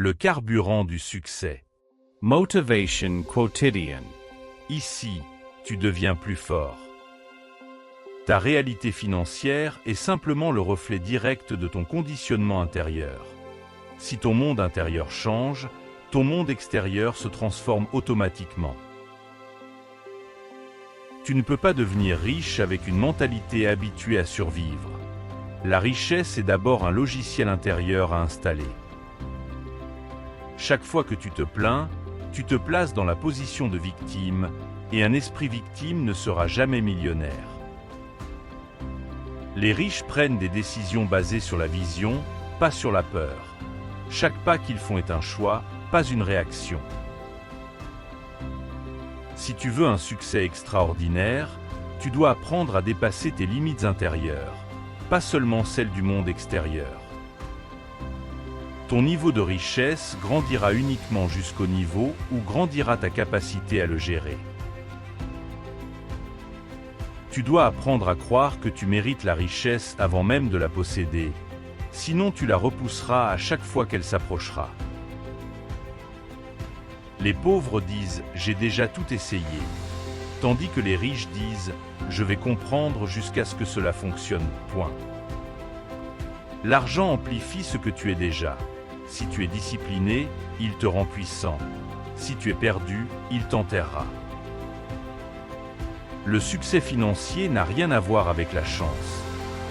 Le carburant du succès. Motivation quotidian. Ici, tu deviens plus fort. Ta réalité financière est simplement le reflet direct de ton conditionnement intérieur. Si ton monde intérieur change, ton monde extérieur se transforme automatiquement. Tu ne peux pas devenir riche avec une mentalité habituée à survivre. La richesse est d'abord un logiciel intérieur à installer. Chaque fois que tu te plains, tu te places dans la position de victime, et un esprit victime ne sera jamais millionnaire. Les riches prennent des décisions basées sur la vision, pas sur la peur. Chaque pas qu'ils font est un choix, pas une réaction. Si tu veux un succès extraordinaire, tu dois apprendre à dépasser tes limites intérieures, pas seulement celles du monde extérieur. Ton niveau de richesse grandira uniquement jusqu'au niveau où grandira ta capacité à le gérer. Tu dois apprendre à croire que tu mérites la richesse avant même de la posséder, sinon tu la repousseras à chaque fois qu'elle s'approchera. Les pauvres disent « j'ai déjà tout essayé », tandis que les riches disent « je vais comprendre jusqu'à ce que cela fonctionne, point ». L'argent amplifie ce que tu es déjà. Si tu es discipliné, il te rend puissant. Si tu es perdu, il t'enterrera. Le succès financier n'a rien à voir avec la chance.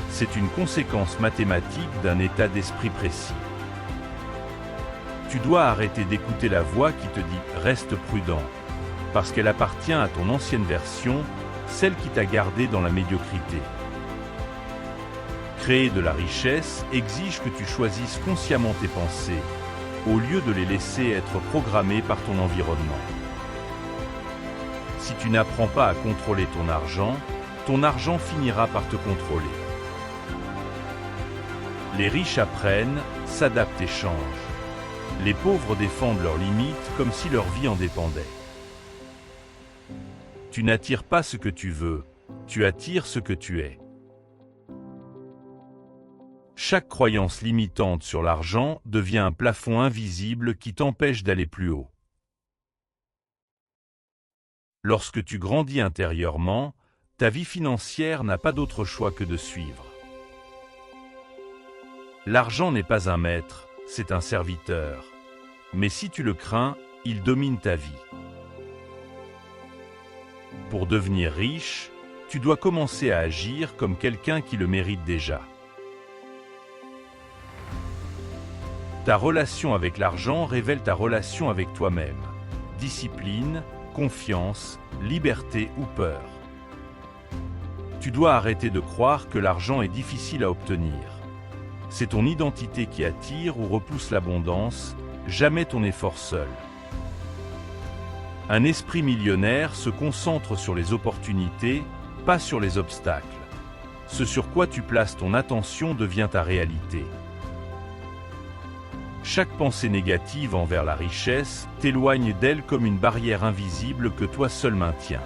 C'est une conséquence mathématique d'un état d'esprit précis. Tu dois arrêter d'écouter la voix qui te dit « reste prudent », parce qu'elle appartient à ton ancienne version, celle qui t'a gardé dans la médiocrité. Créer de la richesse exige que tu choisisses consciemment tes pensées, au lieu de les laisser être programmées par ton environnement. Si tu n'apprends pas à contrôler ton argent finira par te contrôler. Les riches apprennent, s'adaptent et changent. Les pauvres défendent leurs limites comme si leur vie en dépendait. Tu n'attires pas ce que tu veux, tu attires ce que tu es. Chaque croyance limitante sur l'argent devient un plafond invisible qui t'empêche d'aller plus haut. Lorsque tu grandis intérieurement, ta vie financière n'a pas d'autre choix que de suivre. L'argent n'est pas un maître, c'est un serviteur. Mais si tu le crains, il domine ta vie. Pour devenir riche, tu dois commencer à agir comme quelqu'un qui le mérite déjà. Ta relation avec l'argent révèle ta relation avec toi-même. Discipline, confiance, liberté ou peur. Tu dois arrêter de croire que l'argent est difficile à obtenir. C'est ton identité qui attire ou repousse l'abondance, jamais ton effort seul. Un esprit millionnaire se concentre sur les opportunités, pas sur les obstacles. Ce sur quoi tu places ton attention devient ta réalité. Chaque pensée négative envers la richesse t'éloigne d'elle comme une barrière invisible que toi seul maintiens.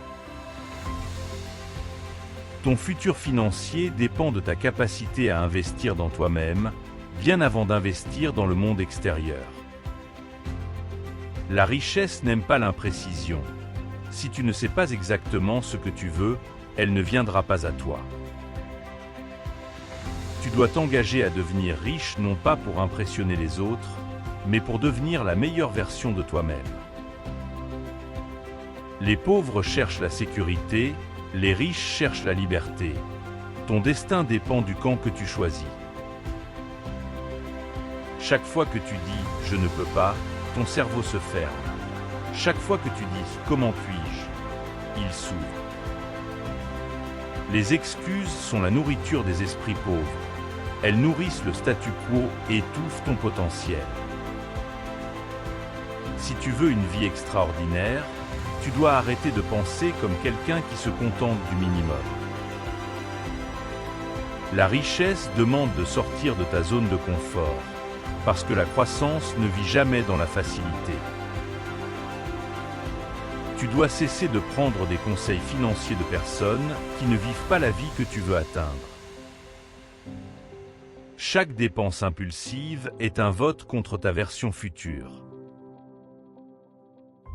Ton futur financier dépend de ta capacité à investir dans toi-même, bien avant d'investir dans le monde extérieur. La richesse n'aime pas l'imprécision. Si tu ne sais pas exactement ce que tu veux, elle ne viendra pas à toi. Tu dois t'engager à devenir riche non pas pour impressionner les autres, mais pour devenir la meilleure version de toi-même. Les pauvres cherchent la sécurité, les riches cherchent la liberté. Ton destin dépend du camp que tu choisis. Chaque fois que tu dis « je ne peux pas », ton cerveau se ferme. Chaque fois que tu dis « comment puis-je », il s'ouvre. Les excuses sont la nourriture des esprits pauvres. Elles nourrissent le statu quo et étouffent ton potentiel. Si tu veux une vie extraordinaire, tu dois arrêter de penser comme quelqu'un qui se contente du minimum. La richesse demande de sortir de ta zone de confort, parce que la croissance ne vit jamais dans la facilité. Tu dois cesser de prendre des conseils financiers de personnes qui ne vivent pas la vie que tu veux atteindre. Chaque dépense impulsive est un vote contre ta version future.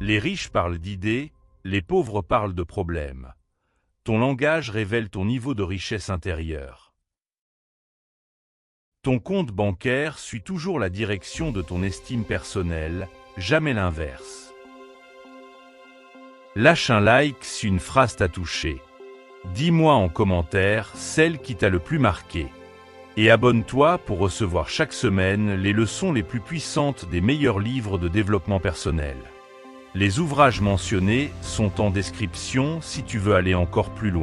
Les riches parlent d'idées, les pauvres parlent de problèmes. Ton langage révèle ton niveau de richesse intérieure. Ton compte bancaire suit toujours la direction de ton estime personnelle, jamais l'inverse. Lâche un like si une phrase t'a touché. Dis-moi en commentaire celle qui t'a le plus marqué. Et abonne-toi pour recevoir chaque semaine les leçons les plus puissantes des meilleurs livres de développement personnel. Les ouvrages mentionnés sont en description si tu veux aller encore plus loin.